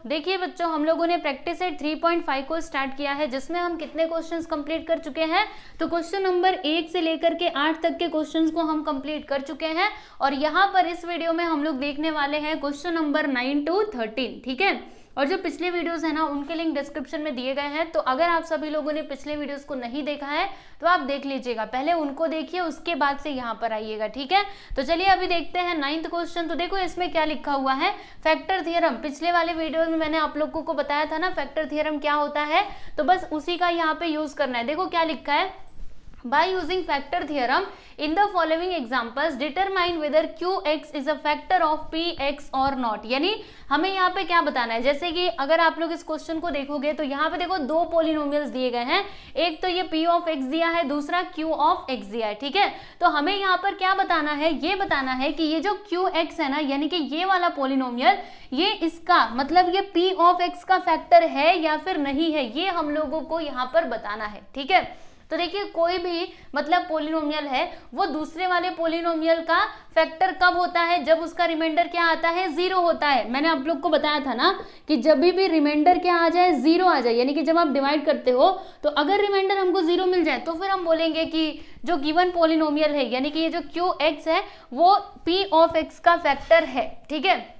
देखिए बच्चों, हम लोगों ने प्रैक्टिस सेट 3.5 को स्टार्ट किया है, जिसमें हम कितने क्वेश्चंस कंप्लीट कर चुके हैं, तो क्वेश्चन नंबर 1 से लेकर के 8 तक के क्वेश्चंस को हम कंप्लीट कर चुके हैं। और यहाँ पर इस वीडियो में हम लोग देखने वाले हैं क्वेश्चन नंबर 9 to 13, ठीक है। और जो पिछले वीडियोस है ना, उनके लिंक डिस्क्रिप्शन में दिए गए हैं, तो अगर आप सभी लोगों ने पिछले वीडियोस को नहीं देखा है तो आप देख लीजिएगा, पहले उनको देखिए, उसके बाद से यहाँ पर आइएगा, ठीक है। तो चलिए अभी देखते हैं 9th क्वेश्चन। तो देखो इसमें क्या लिखा हुआ है, फैक्टर थ्योरम। पिछले वाले वीडियो में मैंने आप लोगों को बताया था ना फैक्टर थ्योरम क्या होता है, तो बस उसी का यहाँ पे यूज करना है। देखो क्या लिखा है, by using factor theorem in the following examples determine whether qx is a factor of px or not। यानी हमें यहाँ पे क्या बताना है, जैसे कि अगर आप लोग इस क्वेश्चन को देखोगे तो यहाँ पे देखो दो पोलिनोमियल्स दिए गए हैं, एक तो ये p ऑफ x दिया है, दूसरा q ऑफ x दिया है, ठीक है। तो हमें यहाँ पर क्या बताना है, ये बताना है कि ये जो qx है ना, यानी कि ये वाला पोलिनोमियल, ये इसका मतलब ये p ऑफ x का फैक्टर है या फिर नहीं है, ये हम लोगों को यहाँ पर बताना है, ठीक है। तो देखिए कोई भी मतलब पोलिनोमियल है, वो दूसरे वाले पोलिनोमियल का फैक्टर कब होता है, जब उसका रिमाइंडर क्या आता है, 0 होता है। मैंने आप लोग को बताया था ना कि जब भी रिमाइंडर क्या आ जाए, 0 आ जाए, यानी कि जब आप डिवाइड करते हो तो अगर रिमाइंडर हमको 0 मिल जाए तो फिर हम बोलेंगे कि जो गिवन पोलिनोमियल है, यानी कि ये जो qx है वो p ऑफ x का फैक्टर है, ठीक है।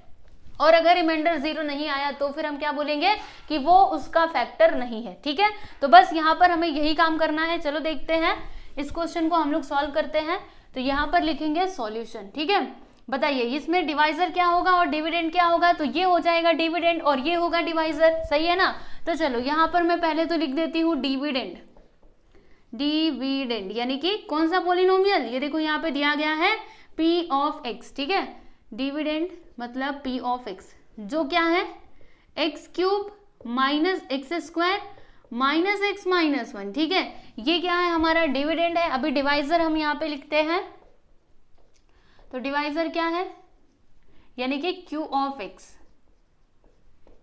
और अगर रिमाइंडर 0 नहीं आया तो फिर हम क्या बोलेंगे कि वो उसका फैक्टर नहीं है, ठीक है। तो बस यहाँ पर हमें यही काम करना है। चलो देखते हैं इस क्वेश्चन को हम लोग सॉल्व करते हैं। तो यहाँ पर लिखेंगे सॉल्यूशन, ठीक है। बताइए इसमें डिवाइजर क्या होगा और डिविडेंड क्या होगा, तो ये हो जाएगा डिविडेंड और ये होगा डिवाइजर, सही है ना। तो चलो यहाँ पर मैं पहले तो लिख देती हूँ डिविडेंड, डिविडेंड यानी कि कौन सा पोलिनोमियल, ये देखो यहाँ पे दिया गया है p ऑफ x, ठीक है। डिविडेंड मतलब p ऑफ x, जो क्या है x cube minus x square minus x minus 1, ठीक है। ये क्या है, हमारा डिविडेंड है। अभी डिवाइजर हम यहाँ पे लिखते हैं, तो डिवाइजर क्या है, यानी कि q ऑफ x,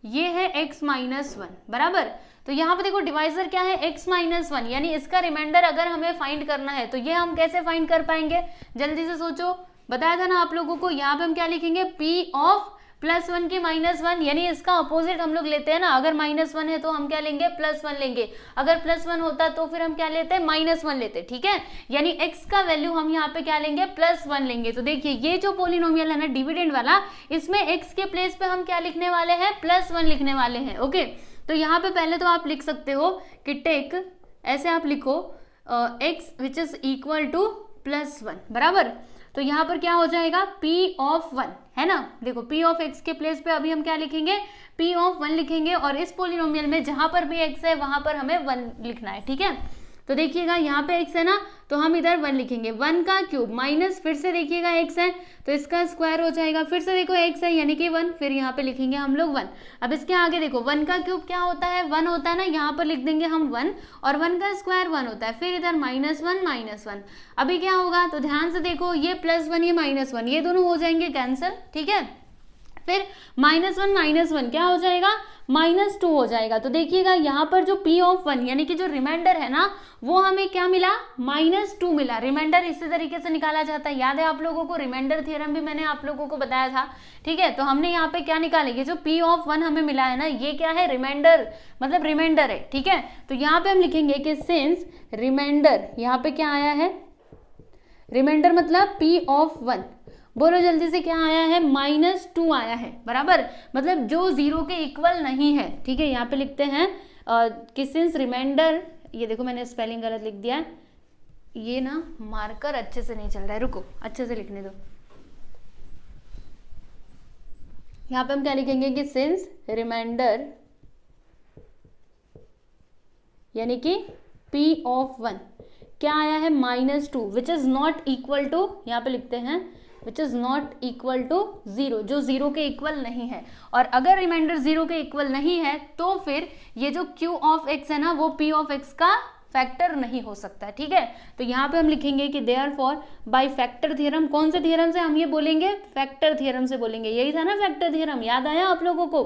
ये है x माइनस 1, बराबर। तो यहाँ पे देखो डिवाइजर क्या है, x माइनस 1, यानी इसका रिमाइंडर अगर हमें फाइंड करना है तो ये हम कैसे फाइंड कर पाएंगे, जल्दी से सोचो। बताया था ना आप लोगों को, यहाँ पे हम क्या लिखेंगे, p ऑफ +1 की -1, यानी इसका अपोजिट हम लोग लेते हैं ना, अगर -1 है तो हम क्या लेंगे, +1 लेंगे, अगर +1 होता तो फिर हम क्या लेते हैं, -1 लेते, ठीक है। यानी x का वैल्यू हम यहाँ पे क्या लेंगे, +1 लेंगे। तो देखिए ये जो पोलिनोमियल है ना डिविडेंड वाला, इसमें x के प्लेस पे हम क्या लिखने वाले हैं, +1 लिखने वाले हैं, ओके। तो यहाँ पे पहले तो आप लिख सकते हो कि टेक, ऐसे आप लिखो x which is equal to +1, बराबर। तो यहाँ पर क्या हो जाएगा, p ऑफ 1 है ना। देखो p ऑफ x के प्लेस पे अभी हम क्या लिखेंगे, p ऑफ 1 लिखेंगे, और इस पोलिनोमियल में जहां पर भी x है वहां पर हमें 1 लिखना है, ठीक है। तो देखिएगा यहाँ पे x है ना, तो हम इधर 1 लिखेंगे, 1 का क्यूब माइनस, फिर से देखिएगा x है तो इसका स्क्वायर हो जाएगा, फिर से देखो x है यानी कि 1, फिर यहाँ पे लिखेंगे हम लोग 1। अब इसके आगे देखो 1 का क्यूब क्या होता है, 1 होता है ना, यहाँ पर लिख देंगे हम 1, और 1 का स्क्वायर 1 होता है, फिर इधर -1 अभी क्या होगा, तो ध्यान से देखो ये +1 ये -1, ये दोनों हो जाएंगे कैंसिल, ठीक है। फिर -1 क्या हो जाएगा, -2 हो जाएगा। तो देखिएगा यहाँ पर जो p ऑफ 1 यानी कि जो रिमाइंडर है ना, वो हमें क्या मिला, -2 मिला। रिमाइंडर इसी तरीके से निकाला जाता है, याद है आप लोगों को, रिमाइंडर थ्योरम भी मैंने आप लोगों को बताया था, ठीक है। तो हमने यहाँ पे क्या निकालेंगे, जो p ऑफ 1 हमें मिला है ना, ये क्या है, रिमाइंडर, मतलब रिमाइंडर है, ठीक है। तो यहाँ पे हम लिखेंगे कि सिंस रिमाइंडर, यहाँ पे क्या आया है, रिमाइंडर मतलब p ऑफ 1, बोलो जल्दी से क्या आया है, -2 आया है, बराबर। मतलब जो 0 के इक्वल नहीं है, ठीक है। यहाँ पे लिखते हैं कि सिंस रिमाइंडर, ये देखो मैंने स्पेलिंग गलत लिख दिया, ये ना मार्कर अच्छे से नहीं चल रहा है, रुको अच्छे से लिखने दो। यहाँ पे हम क्या लिखेंगे कि सिंस रिमाइंडर यानी कि p ऑफ 1 क्या आया है, -2, which is not equal to, यहाँ पे लिखते हैं which is not equal to 0, जो 0 के इक्वल नहीं है। और अगर रिमाइंडर 0 के इक्वल नहीं है तो फिर ये जो q ऑफ x है ना, वो p ऑफ x का फैक्टर नहीं हो सकता, ठीक है। तो यहाँ पे हम लिखेंगे कि देयरफॉर बाय फैक्टर थ्योरम, कौन से थ्योरम से हम ये बोलेंगे, फैक्टर थ्योरम से बोलेंगे, यही था ना फैक्टर थ्योरम, याद आया आप लोगों को,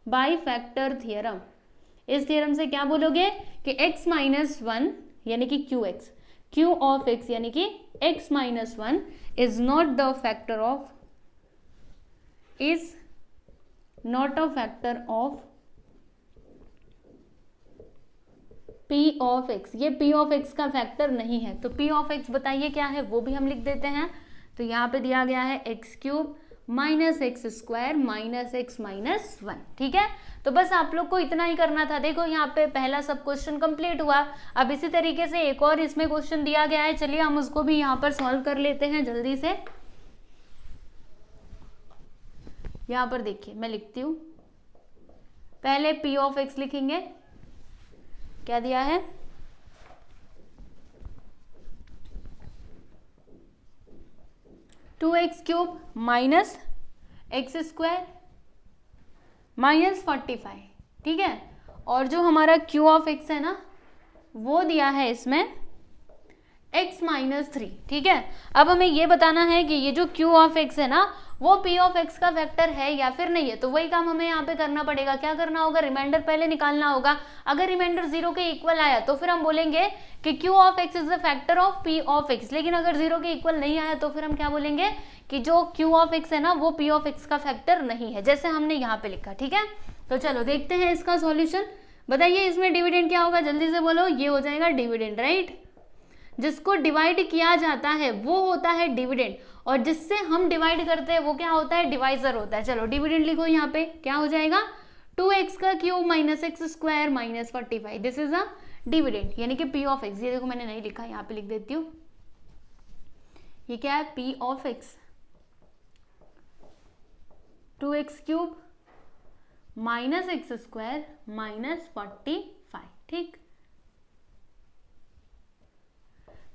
बाय फैक्टर थ्योरम। इस थ्योरम से क्या बोलोगे कि x माइनस 1 यानी कि qx, q ऑफ x यानी कि x minus 1 is not the factor of, is not a factor of P of x, ये पी ऑफ एक्स का फैक्टर नहीं है। तो पी ऑफ एक्स बताइए क्या है, वो भी हम लिख देते हैं। तो यहाँ पे दिया गया है x cube minus x square minus x minus 1, ठीक है। तो बस आप लोग को इतना ही करना था। देखो यहाँ पे पहला सब क्वेश्चन कंप्लीट हुआ। अब इसी तरीके से एक और इसमें क्वेश्चन दिया गया है, चलिए हम उसको भी यहाँ पर सॉल्व कर लेते हैं जल्दी से। यहाँ पर देखिए मैं लिखती हूँ, पहले पी ऑफ एक्स लिखेंगे, क्या दिया है, two x cube minus x square minus 45, ठीक है। और जो हमारा क्यू ऑफ एक्स है ना, वो दिया है इसमें x माइनस 3, ठीक है। अब हमें ये बताना है कि ये जो क्यू ऑफ एक्स है ना, वो पी ऑफ एक्स का फैक्टर है या फिर नहीं है। तो वही काम हमें यहाँ पे करना पड़ेगा। क्या करना होगा, रिमाइंडर पहले निकालना होगा। अगर रिमाइंडर 0 के इक्वल आया तो फिर हम बोलेंगे कि Q of x is the factor of P of x. लेकिन अगर 0 के इक्वल नहीं आया तो फिर हम क्या बोलेंगे कि जो क्यू ऑफ एक्स है ना, वो पी ऑफ एक्स का फैक्टर नहीं है, जैसे हमने यहाँ पे लिखा, ठीक है। तो चलो देखते हैं इसका सॉल्यूशन। बताइए इसमें डिविडेंड क्या होगा, जल्दी से बोलो। ये हो जाएगा डिविडेंड, राइट। जिसको डिवाइड किया जाता है वो होता है डिविडेंड, और जिससे हम डिवाइड करते हैं वो क्या होता है, डिवाइजर होता है। चलो डिविडेंड लिखो, यहाँ पे क्या हो जाएगा, 2x का cube minus x square minus 45, this is a dividend, यानी कि पी ऑफ एक्स। ये देखो मैंने नहीं लिखा, यहाँ पे लिख देती हूँ। ये क्या है, P of x, 2x cube minus x square minus 45, ठीक।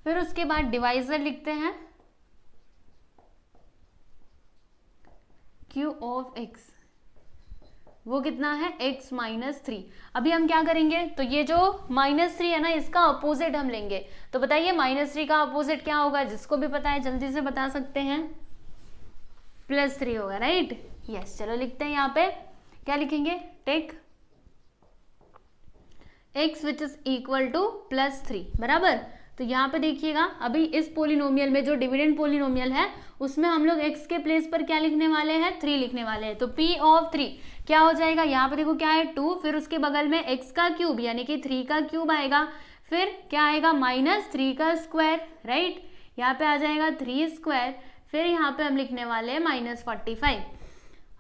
फिर उसके बाद डिवाइजर लिखते हैं, क्यू ऑफ एक्स, वो कितना है, x माइनस 3। अभी हम क्या करेंगे, तो ये जो माइनस 3 है ना, इसका अपोजिट हम लेंगे। तो बताइए माइनस 3 का अपोजिट क्या होगा, जिसको भी पता है जल्दी से बता सकते हैं, प्लस 3 होगा, राइट। यस, चलो लिखते हैं। यहाँ पे क्या लिखेंगे, take x which is equal to plus 3, बराबर। तो यहाँ पे देखिएगा, अभी इस पोलिनोमियल में जो डिविडेंड पोलिनोमियल है उसमें हम लोग x के प्लेस पर क्या लिखने वाले हैं, 3 लिखने वाले हैं। तो p ऑफ 3 क्या हो जाएगा, यहाँ पे देखो क्या है 2, फिर उसके बगल में x का क्यूब यानी कि 3 का क्यूब आएगा, फिर क्या आएगा माइनस 3 का स्क्वायर, राइट। यहाँ पे आ जाएगा 3 स्क्वायर, फिर यहाँ पे हम लिखने वाले हैं माइनस 45।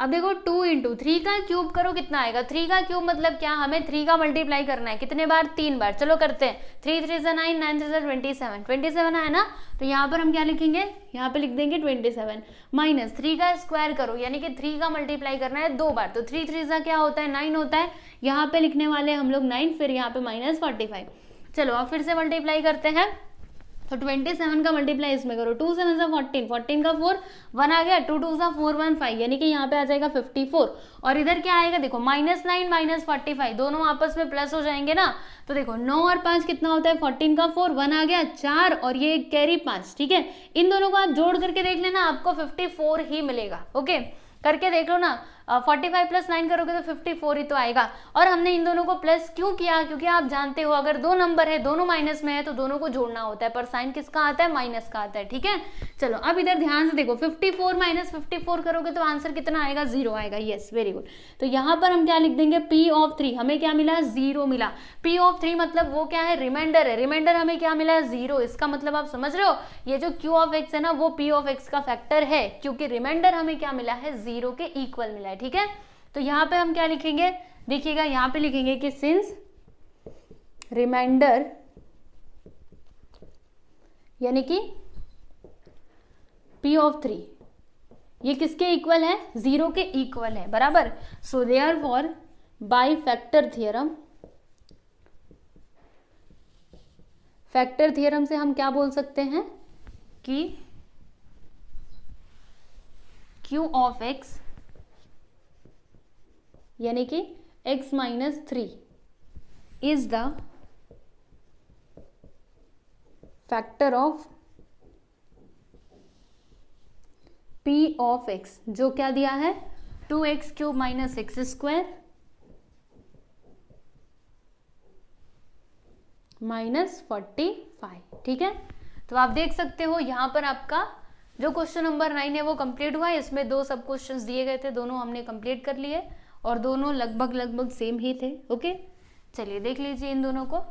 अब देखो 2 इंटू 3 का क्यूब करो, कितना आएगा, 3 का क्यूब मतलब क्या, हमें 3 का मल्टीप्लाई करना है, कितने बार, 3 बार। चलो करते हैं, 3 3 से 9, 9 से 27, 27 आया ना। तो यहाँ पर हम क्या लिखेंगे, यहाँ पे लिख देंगे 27 माइनस 3 का स्क्वायर करो, यानी कि 3 का मल्टीप्लाई करना है 2 बार। तो 3 3 से क्या होता है, 9 होता है। यहाँ पे लिखने वाले हम लोग 9, फिर यहाँ पे माइनस 45। चलो अब फिर से मल्टीप्लाई करते हैं। तो 27 का मल्टीप्लाई इसमें करो, 2 7 से 14, 14 का 4, 1 आ गया, 2 2 सा 4 1 5, यानी कि यहाँ पे आ जाएगा 54। और इधर क्या आएगा, देखो माइनस 9 माइनस 45, दोनों आपस में प्लस हो जाएंगे ना। तो देखो 9 और 5 कितना होता है, 14 का 4, 1 आ गया 4, और ये कैरी 5, ठीक है। इन दोनों को आप जोड़ करके देख लेना, आपको 54 ही मिलेगा। ओके, करके देख लो ना, 45 प्लस 9 करोगे तो 54 ही तो आएगा। और हमने इन दोनों को प्लस क्यों किया, क्योंकि आप जानते हो अगर दो नंबर है, दोनों माइनस में है, तो दोनों को जोड़ना होता है, पर साइन किसका आता है, माइनस का आता है, ठीक है। चलो अब इधर ध्यान से देखो, 54 माइनस 54 करोगे तो आंसर कितना आएगा, 0 आएगा। Yes, very good. तो यहाँ पर हम क्या लिख देंगे, P ऑफ 3, हमें क्या मिला, 0 मिला। P ऑफ 3 मतलब वो क्या है, रिमाइंडर है, रिमाइंडर हमें क्या मिला, 0। इसका मतलब आप समझ रहे हो, ये जो Q ऑफ x है ना, वो P ऑफ x का फैक्टर है, क्योंकि रिमाइंडर हमें क्या मिला है, 0 के इक्वल मिला है, ठीक है। तो यहाँ पे हम क्या लिखेंगे, देखिएगा यहाँ पे लिखेंगे कि सिंस रिमाइंडर यानी कि P ऑफ 3 ये किसके इक्वल है, 0 के इक्वल है, बराबर। So therefore by factor theorem, factor theorem से हम क्या बोल सकते हैं कि Q ऑफ x यानी कि x minus 3 is the factor of P of x, जो क्या दिया है, 2x cube minus x square minus 45, ठीक है। तो आप देख सकते हो यहाँ पर आपका जो क्वेश्चन नंबर 9 है वो कंप्लीट हुआ है। इसमें 2 सब क्वेश्चंस दिए गए थे, दोनों हमने कंप्लीट कर लिए। और दोनों लगभग लगभग सेम ही थे। ओके, चलिए देख लीजिए इन दोनों को।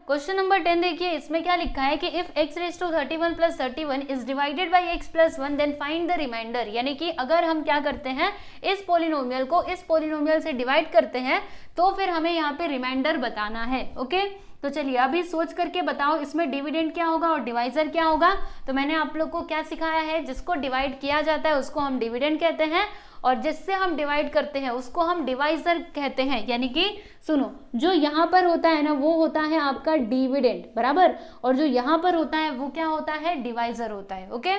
क्वेश्चन नंबर 10 देखिए, इसमें क्या लिखा है कि if x raise to 31 plus 31 is divided by x plus 1 then find the remainder. यानी कि अगर हम क्या करते हैं, इस पोलिनोमियल को इस पोलिनोमियल से डिवाइड करते हैं तो फिर हमें यहाँ पे रिमाइंडर बताना है। ओके, तो चलिए अभी सोच करके बताओ इसमें डिविडेंड क्या होगा और डिवाइजर क्या होगा। तो मैंने आप लोग को क्या सिखाया है, जिसको डिवाइड किया जाता है उसको हम डिविडेंड कहते हैं और जिससे हम डिवाइड करते हैं उसको हम डिवाइजर कहते हैं। यानी कि सुनो, जो यहाँ पर होता है ना वो होता है आपका डिविडेंड, बराबर, और जो यहाँ पर होता है वो क्या होता है, डिवाइजर होता है। ओके,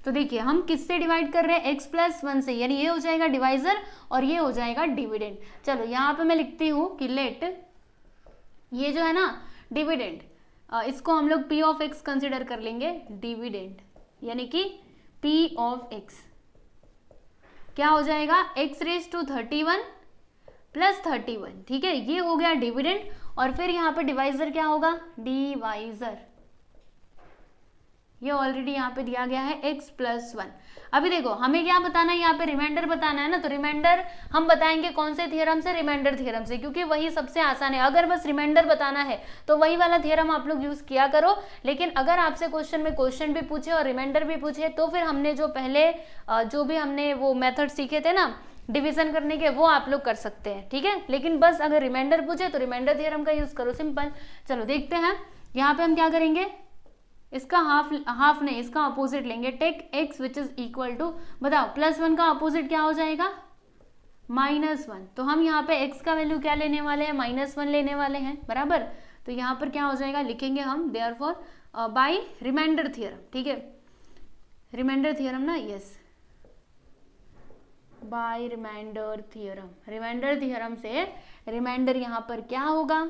तो देखिए हम किससे डिवाइड कर रहे हैं, x प्लस 1 से, यानी ये हो जाएगा डिवाइजर और ये हो जाएगा डिविडेंड। चलो यहाँ पे मैं लिखती हूँ कि लेट, ये जो है ना डिविडेंड, इसको हम लोग p ऑफ x कंसिडर कर लेंगे डिविडेंड, यानी कि p ऑफ x क्या हो जाएगा, x रेज टू 31 प्लस 31, ठीक है, ये हो गया डिविडेंड। और फिर यहाँ पे डिवाइजर क्या होगा, डिवाइजर, ये ऑलरेडी यहाँ पे दिया गया है x प्लस 1। अभी देखो हमें क्या बताना है, यहाँ पे रिमाइंडर बताना है ना, तो रिमाइंडर हम बताएंगे कौन से थ्योरम से, रिमाइंडर थ्योरम से, क्योंकि वही सबसे आसान है। अगर बस रिमाइंडर बताना है तो वही वाला थ्योरम आप लोग यूज किया करो। लेकिन अगर आपसे क्वेश्चन में क्वेश्चन भी पूछे और रिमाइंडर भी पूछे तो फिर हमने जो पहले जो भी हमने वो मेथड सीखे थे ना डिवीजन करने के, वो आप लोग कर सकते हैं, ठीक है। लेकिन बस अगर रिमाइंडर पूछे तो रिमाइंडर थ्योरम का यूज करो, सिंपल। चलो देखते हैं, यहाँ पे हम क्या करेंगे, इसका हाफ नहीं, इसका अपोजिट लेंगे। Take x which is equal to, बताओ प्लस 1 का अपोजिट क्या हो जाएगा, -1। तो हम यहाँ पे x का वैल्यू क्या लेने वाले हैं, -1 लेने वाले हैं, बराबर। तो यहाँ पर क्या हो जाएगा, लिखेंगे हम देयरफॉर बाय रिमाइंडर थ्योरम, ठीक है, रिमाइंडर थ्योरम ना, yes, by remainder theorem. Remainder theorem से रिमाइंडर यहाँ पर क्या होगा,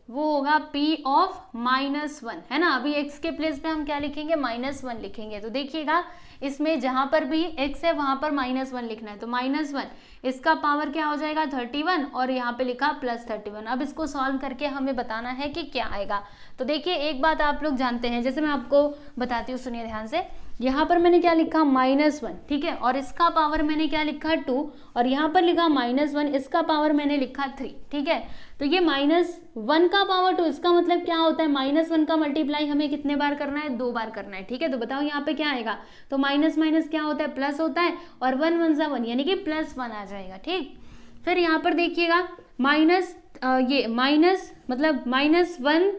वो होगा p ऑफ -1, है ना। अभी x के प्लेस पे हम क्या लिखेंगे, -1 लिखेंगे। तो देखिएगा इसमें जहां पर भी x है वहां पर -1 लिखना है। तो -1 इसका पावर क्या हो जाएगा 31 और यहाँ पे लिखा +31। अब इसको सॉल्व करके हमें बताना है कि क्या आएगा। तो देखिए एक बात आप लोग जानते हैं, जैसे मैं आपको बताती हूँ, सुनिए ध्यान से। यहाँ पर मैंने क्या लिखा -1, ठीक है, और इसका पावर मैंने क्या लिखा 2, और यहाँ पर लिखा -1, इसका पावर मैंने लिखा 3, ठीक है। तो ये -1 का पावर 2, इसका मतलब क्या होता है, -1 का मल्टीप्लाई हमें कितने बार करना है, 2 बार करना है, ठीक है। तो बताओ यहाँ पे क्या आएगा, तो माइनस माइनस क्या होता है, प्लस होता है, और 1 1 सा 1 यानी कि +1 आ जाएगा, ठीक। फिर यहाँ पर देखिएगा ये माइनस मतलब -1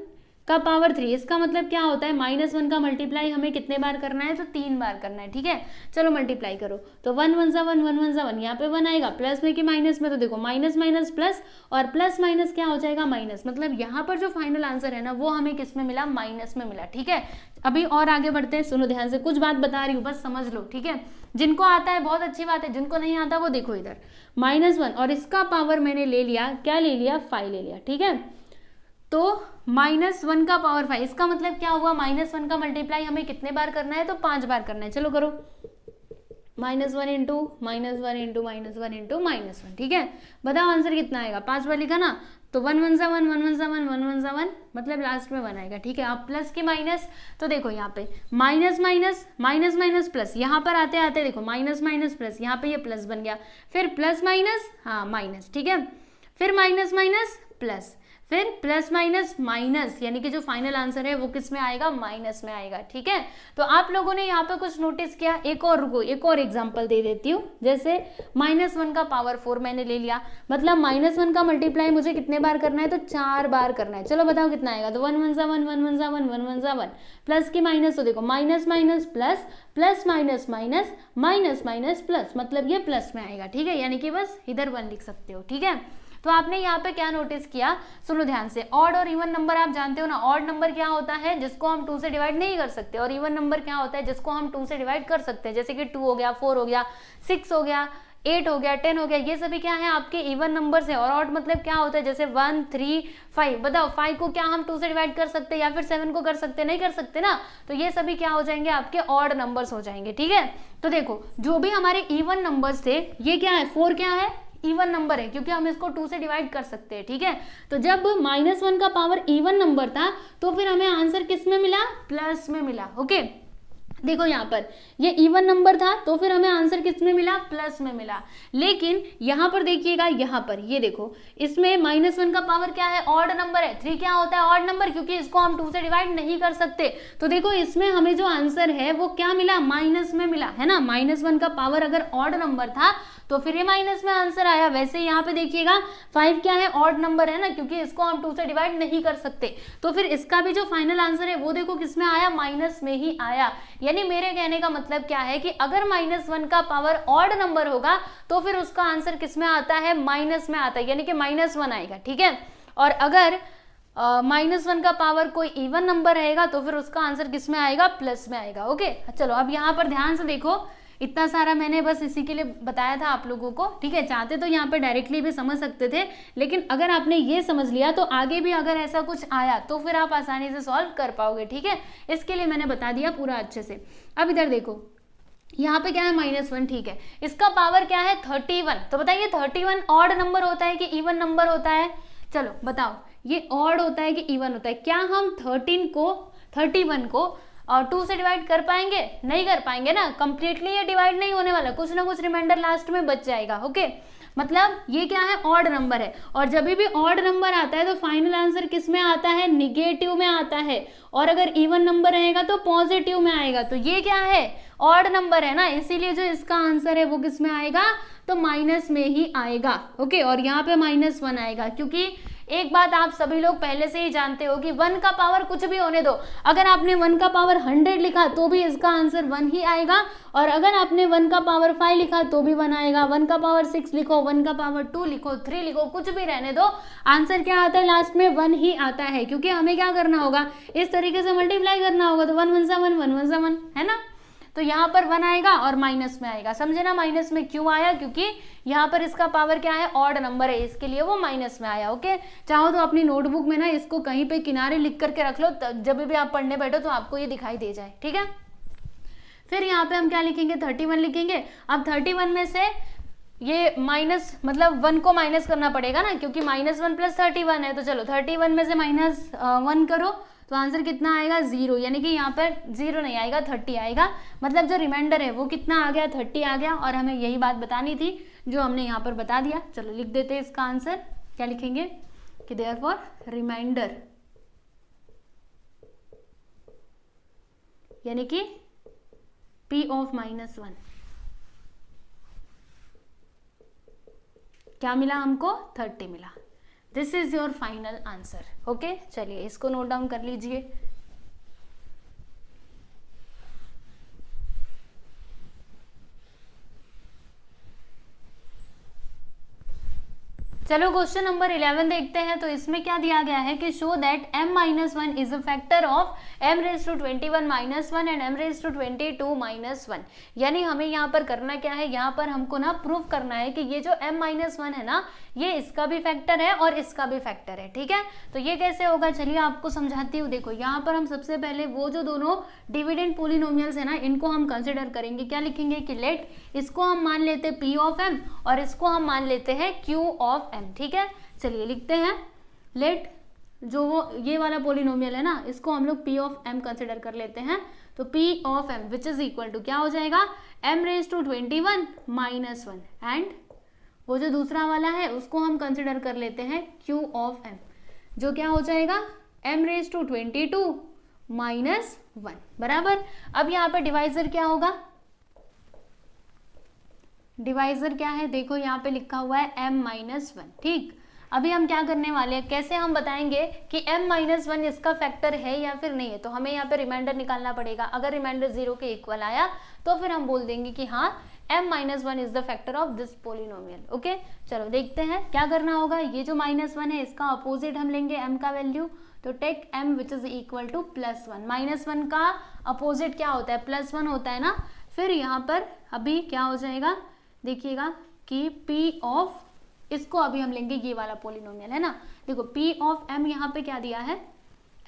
का पावर 3, इसका मतलब क्या होता है, -1 का मल्टीप्लाई हमें कितने बार करना है, तो 3 बार करना है, ठीक है। चलो मल्टीप्लाई करो, तो 1 1 सा 1 1 1 सा 1, यहाँ पे 1 आएगा, प्लस में कि माइनस में, तो देखो माइनस माइनस प्लस, और प्लस माइनस क्या हो जाएगा, माइनस। मतलब यहाँ पर जो फाइनल आंसर है ना वो हमें किस में मिला, माइनस में मिला, ठीक है। अभी और आगे बढ़ते हैं, सुनो ध्यान से, कुछ बात बता रही हूँ बस समझ लो, ठीक है। जिनको आता है बहुत अच्छी बात है, जिनको नहीं आता वो देखो इधर, -1 और इसका पावर मैंने ले लिया, क्या ले लिया, 5 ले लिया, ठीक है। तो -1 का पावर 5, इसका मतलब क्या हुआ, -1 का मल्टीप्लाई हमें कितने बार करना है, तो 5 बार करना है। चलो करो, -1 इंटू -1 इंटू -1 इंटू -1, ठीक है। बताओ आंसर कितना आएगा, 5 बार लिखा ना, तो 1 1 सा 1 1 1 सा 1 1 1 सा 1, मतलब लास्ट में 1 आएगा, ठीक है। अब प्लस की माइनस, तो देखो यहाँ पे minus minus minus minus plus, यहाँ पर आते आते देखो माइनस माइनस प्लस, यहाँ पे ये प्लस बन गया, फिर प्लस माइनस, हाँ माइनस, ठीक है, फिर माइनस माइनस प्लस, फिर प्लस माइनस माइनस, यानी कि जो फाइनल आंसर है वो किस में आएगा, माइनस में आएगा, ठीक है। तो आप लोगों ने यहाँ पे कुछ नोटिस किया, एक और रुको, एक और एग्जांपल दे देती हूँ। जैसे -1 का पावर 4 मैंने ले लिया, मतलब -1 का मल्टीप्लाई मुझे कितने बार करना है, तो 4 बार करना है। चलो बताओ कितना आएगा, तो 1 1 सा 1 1 1 सा 1 1 1 सा 1, प्लस की माइनस, तो देखो minus minus plus, plus minus minus, minus minus plus, मतलब ये प्लस में आएगा, ठीक है। यानी कि बस इधर 1 लिख सकते हो, ठीक है। तो आपने यहाँ पे क्या नोटिस किया, सुनो ध्यान से, ऑड और इवन नंबर आप जानते हो ना, ऑड नंबर क्या होता है, जिसको हम 2 से डिवाइड नहीं कर सकते, और इवन नंबर क्या होता है, जिसको हम 2 से डिवाइड कर सकते हैं। जैसे कि 2 हो गया, 4 हो गया, 6 हो गया, 8 हो गया, 10 हो गया, ये सभी क्या है, आपके इवन नंबर है। और ऑड मतलब क्या होता है, जैसे 1 3 5, बताओ 5 को क्या हम 2 से डिवाइड कर सकते हैं, या फिर 7 को कर सकते, नहीं कर सकते ना। तो ये सभी क्या हो जाएंगे, आपके ऑड नंबर्स हो जाएंगे, ठीक है। तो देखो जो भी हमारे इवन नंबर्स थे, ये क्या है, 4 क्या है, इवन नंबर है, क्योंकि हम इसको 2 से डिवाइड कर सकते हैं, ठीक है। तो जब -1 का पावर इवन नंबर था, तो फिर हमें आंसर किस में मिला, प्लस में मिला, ओके। देखो यहाँ पर ये इवन नंबर था तो फिर हमें आंसर किस में मिला, प्लस में मिला। लेकिन यहाँ पर देखिएगा, यहाँ पर ये देखो इसमें -1 का पावर क्या है, ऑड नंबर है। 3 क्या होता है, ऑड नंबर, क्योंकि इसको हम 2 से डिवाइड नहीं कर सकते। तो देखो इसमें हमें जो आंसर है वो क्या मिला, माइनस में मिला, है ना। -1 का पावर अगर ऑड नंबर था तो फिर ये माइनस में आंसर आया। वैसे यहाँ पे देखिएगा 5 क्या है, ऑड नंबर है ना, क्योंकि इसको हम 2 से डिवाइड नहीं कर सकते। तो फिर इसका भी जो फाइनल आंसर है वो देखो किस में आया, माइनस में ही आया। यानी मेरे कहने का मतलब क्या है कि अगर -1 का पावर ऑड नंबर होगा तो फिर उसका आंसर किस में आता है, माइनस में आता है, यानी कि -1 आएगा, ठीक है। और अगर -1 का पावर कोई इवन नंबर रहेगा तो फिर उसका आंसर किस में आएगा, प्लस में आएगा। ओके, चलो अब यहाँ पर ध्यान से देखो, इतना सारा मैंने बस इसी के लिए बताया था आप लोगों को, ठीक है। चाहते तो यहाँ पे डायरेक्टली भी समझ सकते थे, लेकिन अगर आपने ये समझ लिया तो आगे भी अगर ऐसा कुछ आया तो फिर आप आसानी से सॉल्व कर पाओगे, ठीक है। इसके लिए मैंने बता दिया पूरा अच्छे से। अब इधर देखो, यहाँ पे क्या है, -1, ठीक है। इसका पावर क्या है, 31। तो बताइए 31 ऑड नंबर होता है कि इवन नंबर होता है, चलो बताओ, ये ऑड होता है कि इवन होता है। क्या हम 31 को और 2 से डिवाइड कर पाएंगे, नहीं कर पाएंगे ना, कंप्लीटली ये डिवाइड नहीं होने वाला, कुछ ना कुछ रिमाइंडर लास्ट में बच जाएगा। ओके, मतलब ये क्या है, ऑड नंबर है, और जब भी ऑड नंबर आता है तो फाइनल आंसर किस में आता है, निगेटिव में आता है, और अगर इवन नंबर रहेगा तो पॉजिटिव में आएगा। तो ये क्या है, ऑड नंबर है ना, इसीलिए जो इसका आंसर है वो किस में आएगा, तो माइनस में ही आएगा। ओके, और यहाँ पे -1 आएगा, क्योंकि एक बात आप सभी लोग पहले से ही जानते हो कि 1 का पावर कुछ भी होने दो, अगर आपने 1 का पावर 100 लिखा तो भी इसका आंसर 1 ही आएगा, और अगर आपने 1 का पावर 5 लिखा तो भी 1 आएगा। 1 का पावर 6 लिखो, 1 का पावर 2 लिखो, 3 लिखो, कुछ भी रहने दो, आंसर क्या आता है, लास्ट में 1 ही आता है। क्योंकि हमें क्या करना होगा, इस तरीके से मल्टीप्लाई करना होगा, तो 1 1 सा 1 1 1 सा 1, है ना। तो यहाँ पर 1 आएगा और माइनस में आएगा, समझे ना। माइनस में क्यों आया, क्योंकि यहाँ पर इसका पावर क्या है, ऑड नंबर है, इसके लिए वो माइनस में आया। ओके, चाहो तो अपनी नोटबुक में ना इसको कहीं पे किनारे लिख करके रख लो, जब भी आप पढ़ने बैठो तो आपको ये दिखाई दे जाए, ठीक है। फिर यहाँ पे हम क्या लिखेंगे, 31 लिखेंगे। अब 31 में से ये माइनस, मतलब 1 को माइनस करना पड़ेगा ना, क्योंकि -1 + 31 है। तो चलो 31 में से -1 करो तो आंसर कितना आएगा, 0, यानी कि यहाँ पर 0 नहीं आएगा, 30 आएगा। मतलब जो रिमाइंडर है वो कितना आ गया, 30 आ गया। और हमें यही बात बतानी थी जो हमने यहाँ पर बता दिया। चलो लिख देते हैं इसका आंसर, क्या लिखेंगे कि देयरफॉर रिमाइंडर, यानी कि P of -1 क्या मिला हमको, 30 मिला। This is your final answer. Okay, चलिए इसको नोट डाउन कर लीजिए। चलो क्वेश्चन नंबर 11 देखते हैं। तो इसमें क्या दिया गया है कि show that m-1 is a factor of m⁻21 -1 and m⁻22 -1। यानी हमें यहाँ पर करना क्या है, यहाँ पर हमको ना प्रूफ करना है कि ये जो m-1 है ना, ये इसका भी फैक्टर है और इसका भी फैक्टर है, ठीक है। तो ये कैसे होगा, चलिए आपको समझाती हूँ। देखो यहाँ पर हम सबसे पहले वो जो दोनों डिविडेंड पॉलिनोमियल्स है ना, इनको हम कंसिडर करेंगे। क्या लिखेंगे कि लेट, इसको हम मान लेते हैं P of m और इसको हम मान लेते हैं Q of m, ठीक है। चलिए लिखते हैं, लेट जो वो ये वाला पॉलिनोमियल है ना, इसको हम लोग P of m कंसिडर कर लेते हैं। तो P of m which is equal to क्या हो जाएगा, m⁻21 -1 एंड वो जो दूसरा वाला है उसको हम कंसिडर कर लेते हैं Q of m, जो क्या हो जाएगा m⁻22 -1 बराबर। अब यहाँ पर डिवाइजर क्या होगा, डिवाइजर क्या है, देखो यहाँ पे लिखा हुआ है m-1, ठीक। अभी हम क्या करने वाले हैं, कैसे हम बताएंगे कि m-1 इसका फैक्टर है या फिर नहीं है। तो हमें यहाँ पे रिमाइंडर निकालना पड़ेगा। अगर रिमाइंडर 0 के इक्वल आया तो फिर हम बोल देंगे कि हाँ m-1 is the factor of this polynomial. Okay, चलो देखते हैं क्या करना होगा। ये जो -1 है इसका अपोजिट हम लेंगे m का वैल्यू, तो take m which is equal to +1। -1 का अपोजिट क्या होता है, +1 होता है ना। फिर यहाँ पर अभी क्या हो जाएगा, देखिएगा कि P ऑफ, इसको अभी हम लेंगे ये वाला पोलिनोमियल है ना। देखो P ऑफ m यहाँ पे क्या दिया है,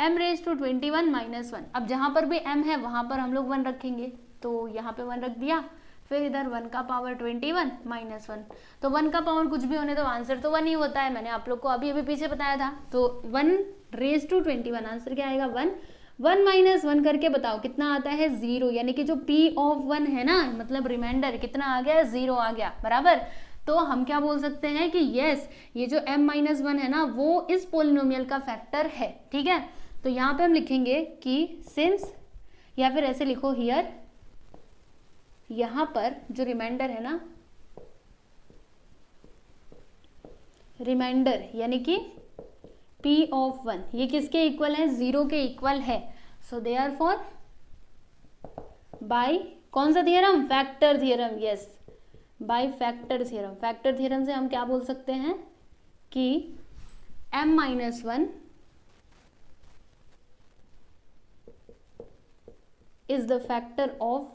m⁻21 -1। अब जहाँ पर भी m है वहाँ पर हम लोग 1 रखेंगे, तो यहाँ पे 1 रख दिया। फिर इधर 1 का पावर 21 -1, तो 1 का पावर कुछ भी होने तो आंसर तो 1 ही होता है। मैंने आप लोग को अभी अभी पीछे बताया था। तो 1⁻21 आंसर क्या आएगा 1 1 माइनस 1 करके बताओ कितना आता है 0, यानी कि जो P ऑफ 1 है ना, मतलब रिमाइंडर कितना आ गया 0 आ गया बराबर। तो हम क्या बोल सकते हैं कि यस ये जो m माइनस 1 है ना वो इस पोलिनोमियल का फैक्टर है। ठीक है, तो यहाँ पे हम लिखेंगे कि सिंस, या फिर ऐसे लिखो हियर, यहाँ पर जो रिमाइंडर है ना, रिमाइंडर यानी कि P ऑफ 1 ये किसके इक्वल है 0 के इक्वल है। सो देयरफॉर बाय कौन सा theorem, factor theorem, yes by factor theorem. Factor theorem से हम क्या बोल सकते हैं कि m minus 1 is the factor of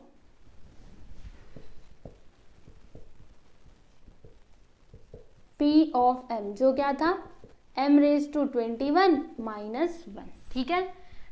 P of m, जो क्या था m रेज टू 21 माइनस 1। ठीक है,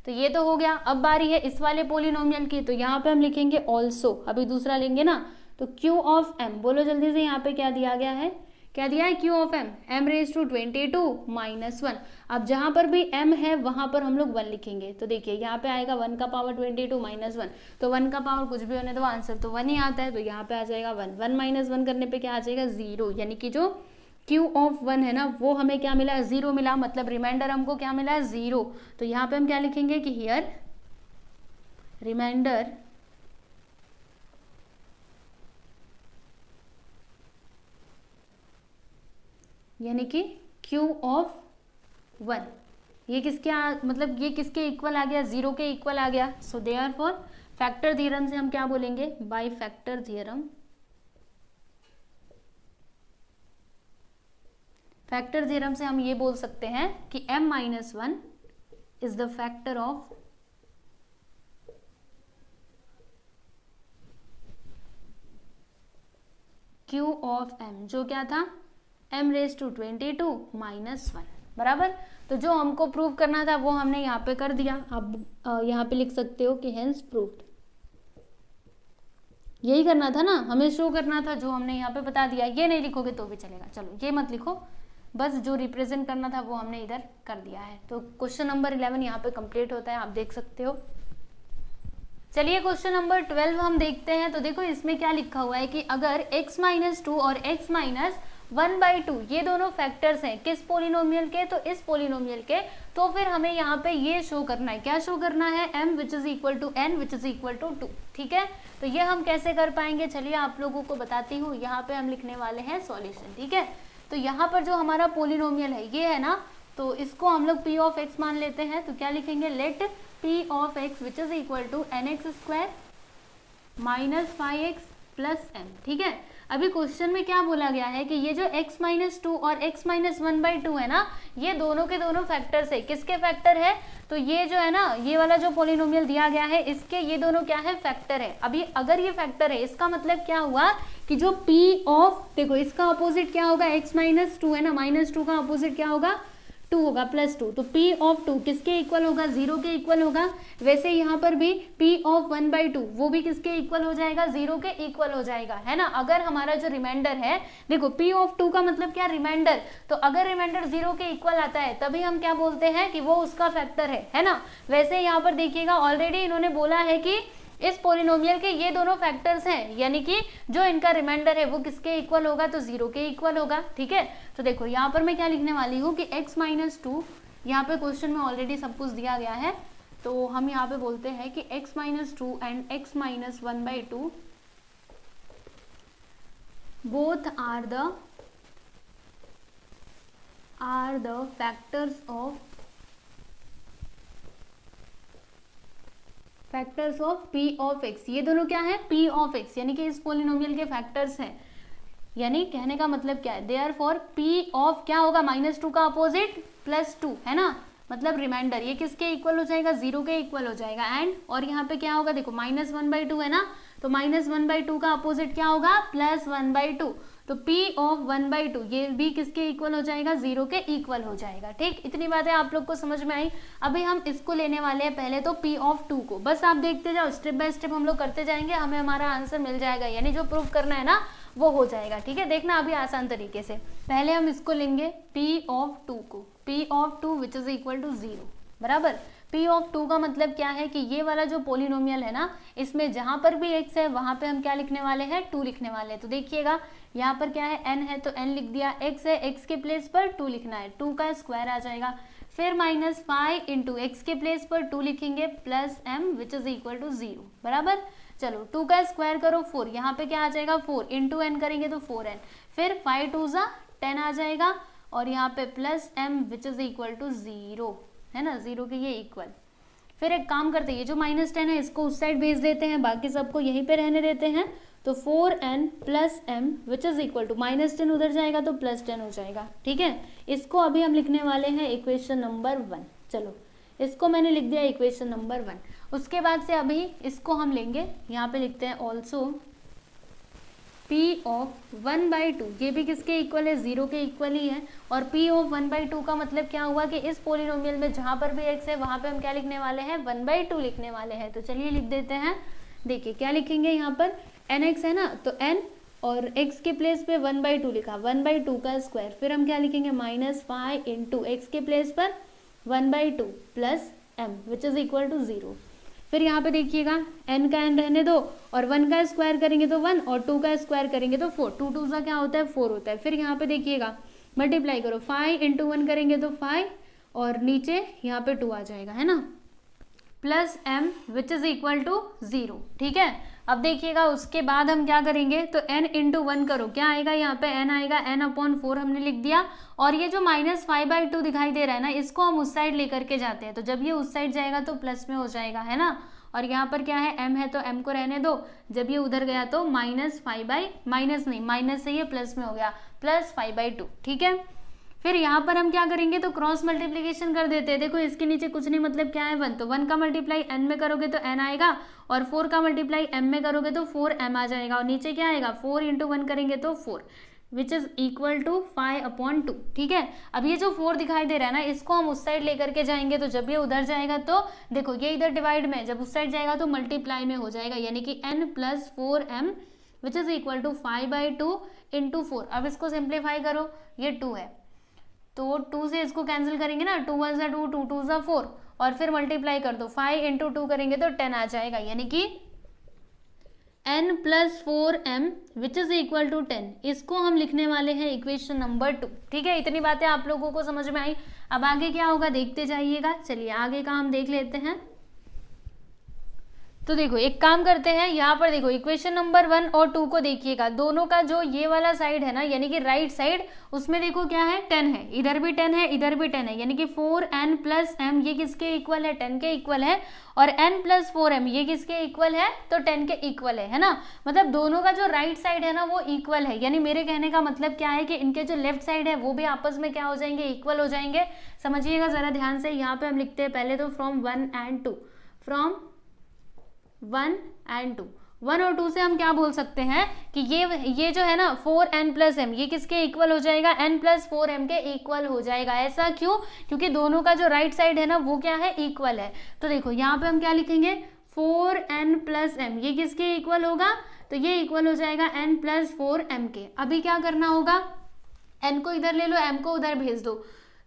तो ये तो हो गया। अब बारी है इस वाले पोलिनोमियल की, तो यहाँ पे हम लिखेंगे ऑल्सो, अभी दूसरा लेंगे ना, तो Q ऑफ m, बोलो जल्दी से यहाँ पे क्या दिया गया है, क्या दिया है Q of m raise to 22 minus 1। अब जहाँ पर भी m है वहाँ पर हम लोग 1 लिखेंगे, तो देखिए यहाँ पे आएगा 1 का पावर 22 माइनस 1, तो 1 का पावर कुछ भी होने दो आंसर तो 1 ही आता है, तो यहाँ पे आ जाएगा 1, 1 माइनस 1 करने पे क्या आ जाएगा 0, यानी कि जो Q ऑफ 1 है ना वो हमें क्या मिला 0 मिला, मतलब रिमाइंडर हमको क्या मिला है 0। तो यहाँ पे हम क्या लिखेंगे कि हियर रिमाइंडर यानी कि Q ऑफ 1 ये किसके मतलब ये किसके इक्वल आ गया 0 के इक्वल आ गया। सो देयरफॉर फैक्टर थ्योरम से हम क्या बोलेंगे, by factor theorem, factor theorem से हम ये बोल सकते हैं कि m minus 1 is the factor of Q of m, जो क्या था m रेज टू 22 माइनस 1 बराबर। तो जो हमको प्रूव करना था वो हमने यहाँ पे कर दिया। अब यहाँ पे लिख सकते हो कि हेंस प्रूव्ड, यही करना था ना, हमें शो करना था, जो हमने यहाँ पे बता दिया। ये नहीं लिखोगे तो भी चलेगा, चलो ये मत लिखो, बस जो रिप्रेजेंट करना था वो हमने इधर कर दिया है। तो क्वेश्चन नंबर 11 यहाँ पे कंप्लीट होता है, आप देख सकते हो। चलिए क्वेश्चन नंबर 12 हम देखते हैं। तो देखो इसमें क्या लिखा हुआ है कि अगर x माइनस 2 और x माइनस 1/2 ये दोनों फैक्टर्स हैं किस पोलिनोमियल के, तो इस पोलिनोमियल के, तो फिर हमें यहाँ पे ये शो करना है, क्या शो करना है, m which is equal to n which is equal to 2। ठीक है, तो ये हम कैसे कर पाएंगे, चलिए आप लोगों को बताती हूँ। यहाँ पे हम लिखने वाले हैं सॉल्यूशन। ठीक है, तो यहाँ पर जो हमारा पोलिनोमियल है ये है ना, तो इसको हम लोग p ऑफ x मान लेते हैं। तो क्या लिखेंगे, let p of x which is equal to nx square minus 5x plus m। ठीक है, अभी क्वेश्चन में क्या बोला गया है कि ये जो x माइनस 2 और x माइनस 1/2 है ना, ये दोनों के दोनों फैक्टर्स है। किसके फैक्टर है, तो ये जो है ना, ये वाला जो पोलिनोमियल दिया गया है इसके ये दोनों क्या है, फैक्टर है। अभी अगर ये फैक्टर है इसका मतलब क्या हुआ कि जो p ऑफ, देखो इसका अपोजिट क्या होगा, x माइनस 2 है ना, माइनस 2 का अपोजिट क्या होगा 2 होगा प्लस 2, तो p ऑफ 2 किसके इक्वल होगा 0 के इक्वल होगा। वैसे यहाँ पर भी p ऑफ 1/2 वो भी किसके इक्वल हो जाएगा 0 के इक्वल हो जाएगा, है ना। अगर हमारा जो रिमाइंडर है, देखो p ऑफ 2 का मतलब क्या, रिमाइंडर, तो अगर रिमाइंडर 0 के इक्वल आता है तभी हम क्या बोलते हैं कि वो उसका फैक्टर है ना। वैसे यहाँ पर देखिएगा ऑलरेडी इन्होंने बोला है कि इस पोलिनोमियल के ये दोनों फैक्टर्स हैं, यानी कि जो इनका रिमाइंडर है वो किसके इक्वल होगा, तो 0 के इक्वल होगा। ठीक है, तो देखो यहाँ पर मैं क्या लिखने वाली हूँ कि x माइनस 2, यहाँ पे क्वेश्चन में ऑलरेडी सब कुछ दिया गया है, तो हम यहाँ पे बोलते हैं कि x minus 2 and x minus 1/2 both are the factors of p of x। ये दोनों क्या है, p ऑफ x, यानी कि इस पोलिनोमियल के फैक्टर्स हैं। यानी कहने का मतलब क्या है, देयरफॉर p ऑफ क्या होगा, -2 का अपोजिट +2 है ना, मतलब रिमाइंडर ये किसके इक्वल हो जाएगा 0 के इक्वल हो जाएगा। एंड और यहाँ पे क्या होगा, देखो -1/2 है ना, तो -1/2 का अपोजिट क्या होगा +1/2, तो p ऑफ 1/2 ये भी किसके इक्वल हो जाएगा 0 के इक्वल हो जाएगा। ठीक, इतनी बातें आप लोग को समझ में आई। अभी हम इसको लेने वाले हैं पहले तो p ऑफ 2 को, बस आप देखते जाओ, स्टेप बाय स्टेप हम लोग करते जाएंगे, हमें हमारा आंसर मिल जाएगा, यानी जो प्रूफ करना है ना वो हो जाएगा। ठीक है, देखना अभी आसान तरीके से। पहले हम इसको लेंगे p ऑफ 2 को, p of 2 which is equal to 0 बराबर। P ऑफ 2 का मतलब क्या है कि ये वाला जो पोलिनोमियल है ना, इसमें जहां पर भी x है वहां पे हम क्या लिखने वाले हैं, 2 लिखने वाले हैं। तो देखिएगा यहाँ पर क्या है, n है तो n लिख दिया, x है x के प्लेस पर 2 लिखना है, 2 का स्क्वायर आ जाएगा, फिर माइनस 5 इंटू एक्स के प्लेस पर 2 लिखेंगे plus m which is equal to 0 बराबर। चलो 2 का स्क्वायर करो 4, यहाँ पे क्या आ जाएगा 4 इंटू n करेंगे तो 4n, फिर 5 2 जा 10 आ जाएगा और यहाँ पे plus m which is equal to 0 है ना, 0 के ये इक्वल। फिर एक काम करते हैं, ये जो माइनस 10 है इसको उस साइड भेज देते हैं, बाकी सबको यहीं पे रहने देते हैं। तो 4n plus m which is equal to minus 10 उधर जाएगा तो प्लस 10 हो जाएगा, ठीक है। इसको अभी हम लिखने वाले हैं इक्वेशन नंबर 1। चलो इसको मैंने लिख दिया इक्वेशन नंबर 1। उसके बाद से अभी इसको हम लेंगे, यहाँ पे लिखते हैं ऑल्सो p ऑफ 1/2, ये भी किसके इक्वल है, 0 के इक्वल ही है। और p ऑफ 1/2 का मतलब क्या हुआ कि इस पोलिनोमियल में जहाँ पर भी x है वहाँ पे हम क्या लिखने वाले हैं, 1/2 लिखने वाले हैं। तो चलिए लिख देते हैं, देखिए क्या लिखेंगे यहाँ पर, nx है ना, तो n और x के प्लेस पे 1/2 लिखा, 1/2 का स्क्वायर, फिर हम क्या लिखेंगे माइनस 5 इंटू एक्स के प्लेस पर 1/2 plus m which is equal to 0। फिर यहाँ पे देखिएगा n का n रहने दो और 1 का स्क्वायर करेंगे तो 1 और 2 का स्क्वायर करेंगे तो 4, 2 2 का क्या होता है 4 होता है। फिर यहाँ पे देखिएगा मल्टीप्लाई करो, 5 इंटू 1 करेंगे तो 5 और नीचे यहाँ पे 2 आ जाएगा है ना, plus m which is equal to 0, ठीक है। अब देखिएगा उसके बाद हम क्या करेंगे, तो n इंटू 1 करो, क्या आएगा यहाँ पे n आएगा, n अपॉन 4 हमने लिख दिया। और ये जो माइनस 5/2 दिखाई दे रहा है ना, इसको हम उस साइड लेकर के जाते हैं, तो जब ये उस साइड जाएगा तो प्लस में हो जाएगा है ना। और यहाँ पर क्या है m है तो m को रहने दो, जब ये उधर गया तो माइनस से ये प्लस में हो गया, प्लस 5/2, ठीक है। फिर यहाँ पर हम क्या करेंगे, तो क्रॉस मल्टीप्लिकेशन कर देते हैं। देखो इसके नीचे कुछ नहीं, मतलब क्या है 1, तो 1 का मल्टीप्लाई n में करोगे तो n आएगा और 4 का मल्टीप्लाई m में करोगे तो 4m आ जाएगा और नीचे क्या आएगा 4 इंटू 1 करेंगे तो 4 विच इज इक्वल टू 5/2, ठीक है। अब ये जो 4 दिखाई दे रहा है ना, इसको हम उस साइड लेकर के जाएंगे, तो जब ये उधर जाएगा तो देखो ये इधर डिवाइड में, जब उस साइड जाएगा तो मल्टीप्लाई में हो जाएगा, यानी कि n plus 4m which is equal to 5/2 into 4। अब इसको सिंप्लीफाई करो, ये 2 है तो 2 से इसको कैंसिल करेंगे ना, 2 1 2 2 2 4 और फिर मल्टीप्लाई कर दो, 5 इंटू 2 करेंगे तो 10 आ जाएगा, यानी कि n plus 4m which is equal to 10। इसको हम लिखने वाले हैं इक्वेशन नंबर 2, ठीक है। इतनी बातें आप लोगों को समझ में आई। अब आगे क्या होगा देखते जाइएगा। चलिए आगे का हम देख लेते हैं। तो देखो एक काम करते हैं, यहाँ पर देखो इक्वेशन नंबर 1 और 2 को देखिएगा, दोनों का जो ये वाला साइड है ना, यानी कि राइट साइड, उसमें देखो क्या है 10 है, इधर भी 10 है, इधर भी 10 है, यानी कि 4n प्लस m ये किसके इक्वल है, 10 के इक्वल है। और n प्लस 4m ये किसके इक्वल है, तो 10 के इक्वल है ना। मतलब दोनों का जो राइट साइड है ना वो इक्वल है, यानी मेरे कहने का मतलब क्या है कि इनके जो लेफ्ट साइड है वो भी आपस में क्या हो जाएंगे, इक्वल हो जाएंगे। समझिएगा जरा ध्यान से। यहाँ पे हम लिखते हैं पहले तो फ्रॉम 1 and 2, फ्रॉम 1 and 2, 1 और 2 से हम क्या बोल सकते हैं कि ये जो है ना 4n प्लस m ये किसके इक्वल हो जाएगा, n प्लस 4m के इक्वल हो जाएगा। ऐसा क्यों, क्योंकि दोनों का जो राइट साइड है ना वो क्या है, इक्वल है। तो देखो यहाँ पे हम क्या लिखेंगे, 4n प्लस m ये किसके इक्वल होगा, तो ये इक्वल हो जाएगा n प्लस 4m के। अभी क्या करना होगा, n को इधर ले लो, m को उधर भेज दो,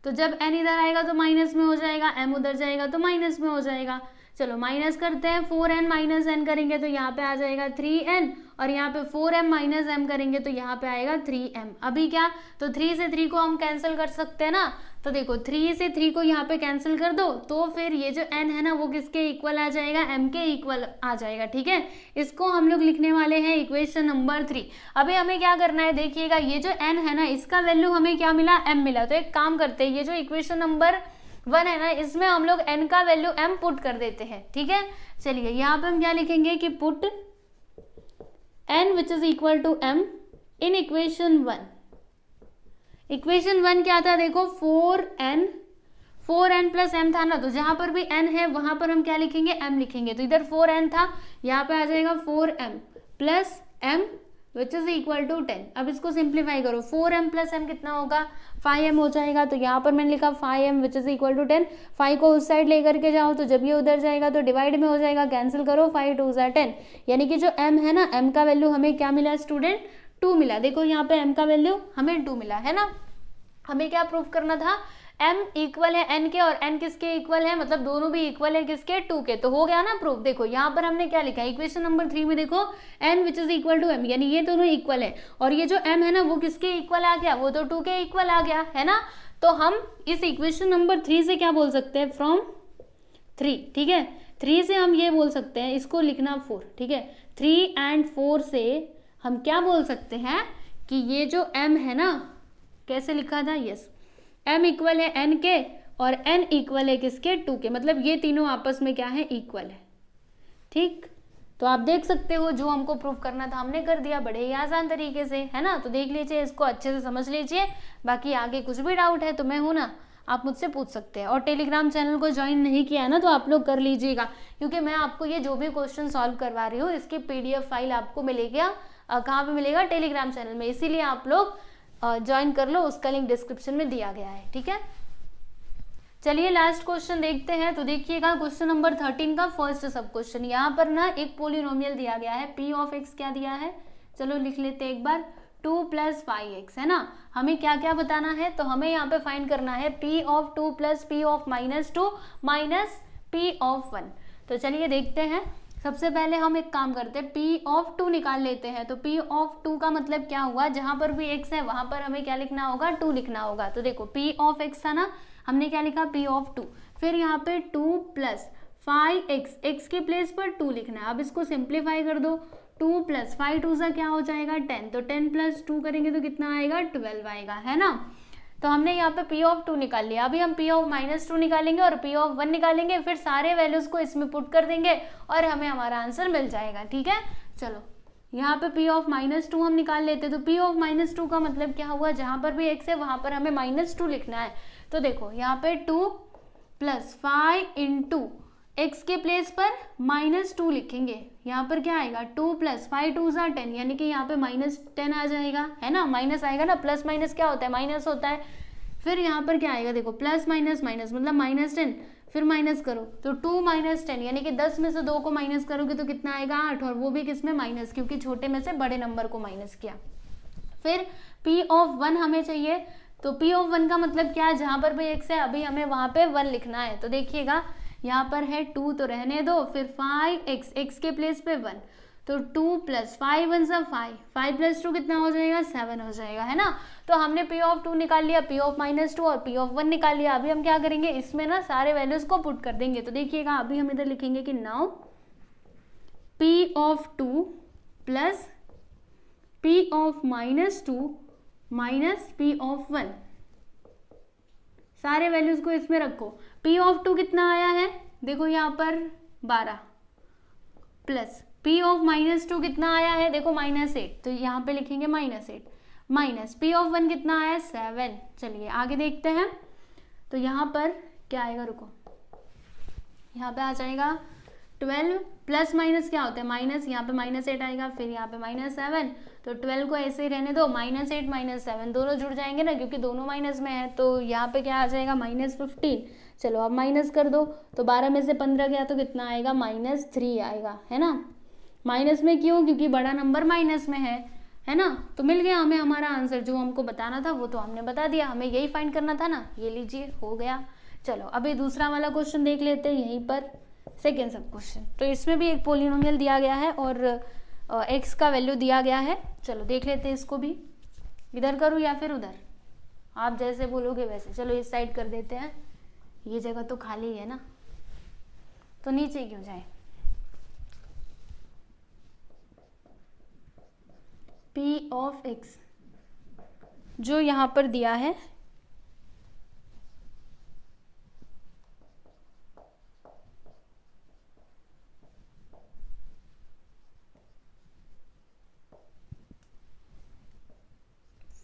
तो जब n इधर आएगा तो माइनस में हो जाएगा, m उधर जाएगा तो माइनस में हो जाएगा। चलो माइनस करते हैं, 4n माइनस n करेंगे तो यहाँ पे आ जाएगा 3n और यहाँ पे 4m माइनस m करेंगे तो यहाँ पे आएगा 3m। अभी क्या, तो 3 से 3 को हम कैंसिल कर सकते हैं ना, तो देखो 3 से 3 को यहाँ पे कैंसिल कर दो, तो फिर ये जो n है ना वो किसके इक्वल आ जाएगा, m के इक्वल आ जाएगा, ठीक है। इसको हम लोग लिखने वाले हैं इक्वेशन नंबर 3। अभी हमें क्या करना है, देखिएगा ये जो n है ना इसका वैल्यू हमें क्या मिला, m मिला। तो एक काम करते हैं, ये जो इक्वेशन नंबर 1 है ना इसमें हम लोग n का वैल्यू m पुट कर देते हैं, ठीक है। चलिए यहाँ पे हम क्या लिखेंगे कि put n which is equal to m in equation 1। Equation 1 क्या था, देखो 4n प्लस m था ना, तो जहां पर भी n है वहां पर हम क्या लिखेंगे, m लिखेंगे। तो इधर 4n था, यहाँ पे आ जाएगा 4m plus m which is equal to 10। अब इसको सिंप्लीफाई करो, 4m प्लस m कितना होगा, 5m हो जाएगा। तो यहाँ पर मैंने लिखा 5m which is equal to 10। 5 को उस साइड लेकर के जाओ तो जब ये उधर जाएगा तो डिवाइड में हो जाएगा, कैंसिल करो, 5 2 10, यानी कि जो m है ना, m का वैल्यू हमें क्या मिला स्टूडेंट, 2 मिला। देखो यहाँ पे m का वैल्यू हमें 2 मिला है ना। हमें क्या प्रूफ करना था, m इक्वल है n के और n किसके इक्वल है, मतलब दोनों भी इक्वल है किसके, 2 के, तो हो गया ना प्रूफ। देखो यहाँ पर हमने क्या लिखा है इक्वेशन नंबर 3 में, देखो n which is equal to m, यानी ये दोनों इक्वल है और ये जो m है ना वो किसके इक्वल आ गया, वो तो 2 के इक्वल आ गया है ना। तो हम इस इक्वेशन नंबर 3 से क्या बोल सकते हैं, फ्रॉम 3, ठीक है, 3 से हम ये बोल सकते हैं, इसको लिखना 4, ठीक है, 3 and 4 से हम क्या बोल सकते हैं कि ये जो m है ना, कैसे लिखा था, यस m इक्वल है n के और n इक्वल है किसके, 2 के, मतलब ये तीनों आपस में क्या है, इक्वल है। ठीक, तो आप देख सकते हो जो हमको प्रूफ करना था हमने कर दिया बड़े ही आसान तरीके से, है ना। तो देख लीजिए, इसको अच्छे से समझ लीजिए, बाकी आगे कुछ भी डाउट है तो मैं हूं ना, आप मुझसे पूछ सकते हैं। और टेलीग्राम चैनल को ज्वाइन नहीं किया है ना, तो आप लोग कर लीजिएगा, क्योंकि मैं आपको ये जो भी क्वेश्चन सॉल्व करवा रही हूँ इसकी PDF फाइल आपको मिलेगा, कहाँ पे मिलेगा, टेलीग्राम चैनल में, इसीलिए आप लोग ज्वाइन कर लो, उसका लिंक डिस्क्रिप्शन में दिया गया है, ठीक है। चलिए लास्ट क्वेश्चन देखते हैं। तो देखिएगा क्वेश्चन नंबर 13 का फर्स्ट सब क्वेश्चन, यहाँ पर ना एक पोलिनोमियल दिया गया है, p ऑफ x क्या दिया है, चलो लिख लेते हैं एक बार, 2 + 5x, है ना। हमें क्या क्या बताना है, तो हमें यहाँ पे फाइंड करना है p of 2 + p of -2 minus p of 1। तो चलिए देखते हैं, सबसे पहले हम एक काम करते हैं, p ऑफ 2 निकाल लेते हैं। तो p ऑफ 2 का मतलब क्या हुआ, जहां पर भी x है वहां पर हमें क्या लिखना होगा, 2 लिखना होगा। तो देखो p ऑफ x था ना, हमने क्या लिखा, p ऑफ 2, फिर यहाँ पे 2 + 5x, x के प्लेस पर 2 लिखना है। अब इसको सिंप्लीफाई कर दो, 2 + 5 2 सा क्या हो जाएगा, 10, तो 10 + 2 करेंगे तो कितना आएगा, 12 आएगा, है ना। तो हमने यहाँ पे p ऑफ 2 निकाल लिया, अभी हम p ऑफ -2 निकालेंगे और p ऑफ 1 निकालेंगे, फिर सारे वैल्यूज को इसमें पुट कर देंगे और हमें हमारा आंसर मिल जाएगा, ठीक है। चलो यहाँ पे p ऑफ -2 हम निकाल लेते, तो p ऑफ -2 का मतलब क्या हुआ, जहां पर भी x है वहां पर हमें -2 लिखना है। तो देखो यहाँ पे 2 + 5 × x के प्लेस पर -2 लिखेंगे, यहाँ पर क्या आएगा, 2 + 5 2 सा 10, यानी कि यहाँ पे -10 आ जाएगा, है ना, माइनस आएगा ना, प्लस माइनस क्या होता है, माइनस होता है। फिर यहाँ पर क्या आएगा, देखो प्लस माइनस माइनस मतलब -10, फिर माइनस करो तो 2 - 10, यानी कि 10 में से 2 को माइनस करोगे तो कितना आएगा, 8, और वो भी किसमें, माइनस, क्योंकि छोटे में से बड़े नंबर को माइनस किया। फिर p ऑफ 1 हमें चाहिए, तो p ऑफ 1 का मतलब क्या है, जहां पर भी x है अभी हमें वहां पे 1 लिखना है। तो देखिएगा यहाँ पर है 2 तो रहने दो, फिर 5x, x के प्लेस पे 1, तो 2 + 5 1 सा 5, 5 + 2 कितना हो जाएगा, 7 हो जाएगा, है ना। तो हमने p ऑफ 2 निकाल लिया, p ऑफ -2 और p ऑफ 1 निकाल लिया। अभी हम क्या करेंगे, इसमें ना सारे वैल्यूज को पुट कर देंगे। तो देखिएगा अभी हम इधर लिखेंगे कि now p of 2 + p of -2 minus p of 1, सारे वैल्यूज को इसमें रखो। p ऑफ 2 कितना आया है, देखो यहाँ पर 12, प्लस p ऑफ -2 कितना आया है, देखो -8, तो यहाँ पे लिखेंगे -8, माइनस p ऑफ 1 कितना आया, 7। चलिए आगे देखते हैं, तो यहाँ पर क्या आएगा, रुको, यहाँ पे आ जाएगा 12, प्लस माइनस क्या होता है, माइनस, यहाँ पे -8 आएगा, फिर यहाँ पे -7, तो 12 को ऐसे ही रहने दो, -8 -7 दोनों जुड़ जाएंगे ना, क्योंकि दोनों माइनस में है, तो यहाँ पे क्या आ जाएगा, -15। चलो अब माइनस कर दो, तो 12 में से 15 गया तो कितना आएगा, -3 आएगा, है ना। माइनस में क्यों, क्योंकि बड़ा नंबर माइनस में है ना। तो मिल गया हमें हमारा आंसर, जो हमको बताना था वो तो हमने बता दिया, हमें यही फाइंड करना था ना, ये लीजिए हो गया। चलो अभी दूसरा वाला क्वेश्चन देख लेते हैं, यहीं पर सेकेंड सब क्वेश्चन। तो इसमें भी एक पोलिनोमियल दिया गया है और x का वैल्यू दिया गया है। चलो देख लेते हैं इसको भी, इधर करूँ या फिर उधर, आप जैसे बोलोगे वैसे। चलो इस साइड कर देते हैं, ये जगह तो खाली है ना, तो नीचे क्यों जाए। p ऑफ x जो यहाँ पर दिया है,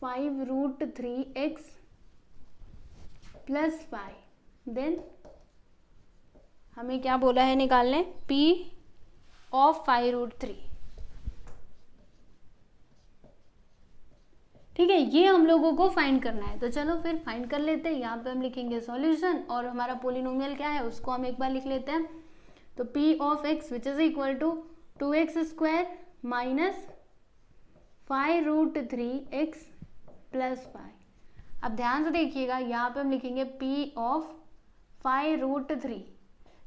(5√3x + 5), देन हमें क्या बोला है निकालने, p ऑफ 5√3। ठीक है, ये हम लोगों को फाइंड करना है। तो चलो फिर फाइंड कर लेते हैं। यहाँ पे हम लिखेंगे सॉल्यूशन, और हमारा पोलिनोमियल क्या है उसको हम एक बार लिख लेते हैं। तो p of x which is equal to 2x² minus 5√3x + 5। अब ध्यान से देखिएगा, यहाँ पे हम लिखेंगे p ऑफ 5√3।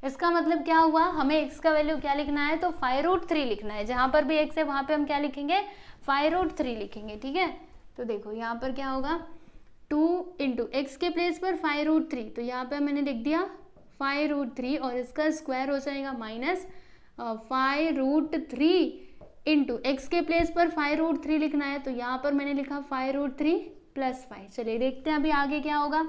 इसका मतलब क्या हुआ, हमें x का वैल्यू क्या लिखना है, तो 5√3 लिखना है। जहाँ पर भी x है वहाँ पे हम क्या लिखेंगे, 5√3 लिखेंगे, ठीक है। तो देखो यहाँ पर क्या होगा, 2 इंटू एक्स के प्लेस पर 5√3, तो यहाँ पे मैंने लिख दिया 5√3 और इसका स्क्वायर हो जाएगा माइनस 5√3 इंटू एक्स के प्लेस पर 5√3 लिखना है, तो यहाँ पर मैंने लिखा 5√3 प्लस 5। चलिए देखते हैं अभी आगे क्या होगा।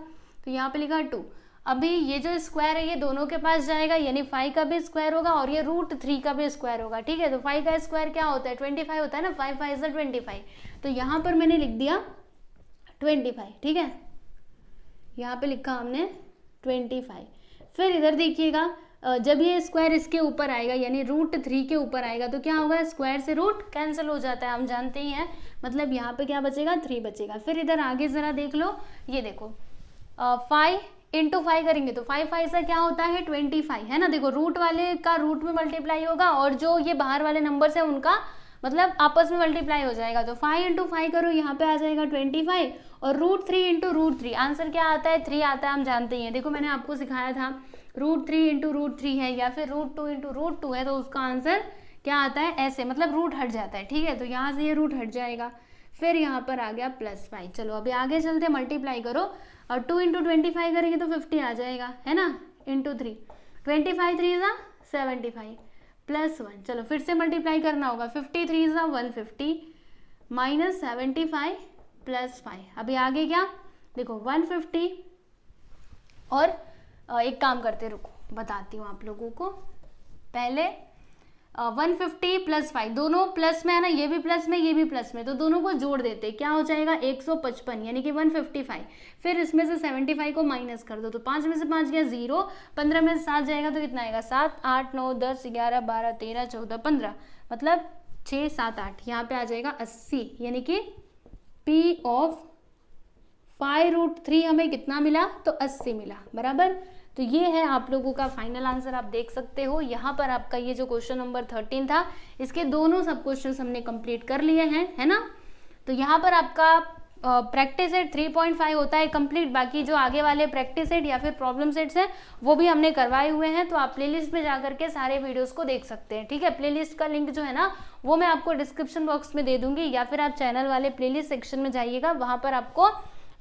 तो यहाँ पे लिखा 2। अभी ये जो स्क्वायर है ये दोनों के पास जाएगा, यानी 5 का भी स्क्वायर होगा और ये √3 का भी स्क्वायर होगा, ठीक है। तो 5 का स्क्वायर क्या होता है, 25 होता है ना, 5 5 से 25। तो यहाँ पर मैंने लिख दिया 25, ठीक है। यहाँ पे लिखा हमने 25। फिर इधर देखिएगा, जब ये स्क्वायर इसके ऊपर आएगा यानी √3 के ऊपर आएगा तो क्या होगा, स्क्वायर से रूट कैंसिल हो जाता है, हम जानते ही हैं। मतलब यहाँ पे क्या बचेगा, 3 बचेगा। फिर इधर आगे ज़रा देख लो, ये देखो 5 इंटू 5 करेंगे तो 5 5 से क्या होता है, 25 है ना। देखो रूट वाले का रूट में मल्टीप्लाई होगा और जो ये बाहर वाले नंबर्स है उनका मतलब आपस में मल्टीप्लाई हो जाएगा। तो 5 इंटू 5 करो, यहाँ पे आ जाएगा 25 और √3 इंटू √3 आंसर क्या आता है, 3 आता है, हम जानते ही हैं। देखो मैंने आपको सिखाया था, √3 इंटू √3 है या फिर √2 इंटू √2 है तो उसका आंसर क्या आता है, ऐसे, मतलब रूट हट जाता है, ठीक है। तो यहाँ से ये रूट हट जाएगा। फिर यहाँ पर आ गया +5। चलो अभी आगे चलते, मल्टीप्लाई करो और 2 इंटू 25 करेंगे तो 50 आ जाएगा, है ना, इंटू 3, 25 3 ज़ा 75 +1। चलो फिर से मल्टीप्लाई करना होगा, 50 3 ज़ा 150 माइनस 75 +5। अभी आगे क्या, देखो 150 और एक काम करते, रुको बताती हूँ आप लोगों को। पहले 150 + 5 दोनों प्लस में है ना, ये भी प्लस में ये भी प्लस में, तो दोनों को जोड़ देते, क्या हो जाएगा 155 यानी कि 155। फिर इसमें से 75 को माइनस कर दो तो 5 में से 5 गया 0, 15 में से 7 जाएगा तो कितना आएगा 7 8 9 10 11 12 13 14 15, मतलब 6 7 8, यहाँ पे आ जाएगा 80, यानी कि P ऑफ 5√3 हमें कितना मिला, तो 80 मिला, बराबर। तो ये है आप लोगों का फाइनल आंसर, आप देख सकते हो। यहाँ पर आपका ये जो क्वेश्चन नंबर 13 था, इसके दोनों सब क्वेश्चंस हमने कंप्लीट कर लिए हैं, है ना। तो यहाँ पर आपका प्रैक्टिस सेट 3.5 होता है कंप्लीट। बाकी जो आगे वाले प्रैक्टिस सेट या फिर प्रॉब्लम सेट्स हैं वो भी हमने करवाए हुए हैं, तो आप प्लेलिस्ट में जाकर के सारे वीडियोस को देख सकते हैं, ठीक है। प्लेलिस्ट का लिंक जो है ना वो मैं आपको डिस्क्रिप्शन बॉक्स में दे दूंगी, या फिर आप चैनल वाले प्लेलिस्ट सेक्शन में जाइएगा, वहाँ पर आपको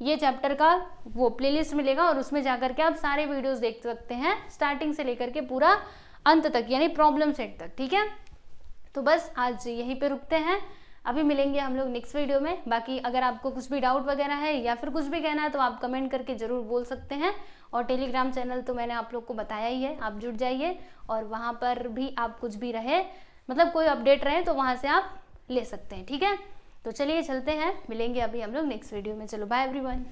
ये चैप्टर का वो प्लेलिस्ट मिलेगा और उसमें जाकर के आप सारे वीडियोस देख सकते हैं, स्टार्टिंग से लेकर के पूरा अंत तक, यानी प्रॉब्लम सेट तक, ठीक है। तो बस आज यहीं पे रुकते हैं, अभी मिलेंगे हम लोग नेक्स्ट वीडियो में। बाकी अगर आपको कुछ भी डाउट वगैरह है या फिर कुछ भी कहना है तो आप कमेंट करके ज़रूर बोल सकते हैं। और टेलीग्राम चैनल तो मैंने आप लोग को बताया ही है, आप जुड़ जाइए और वहाँ पर भी आप कुछ भी रहे, मतलब कोई अपडेट रहे तो वहाँ से आप ले सकते हैं, ठीक है। तो चलिए चलते हैं, मिलेंगे अभी हम लोग नेक्स्ट वीडियो में। चलो बाय एवरीवन।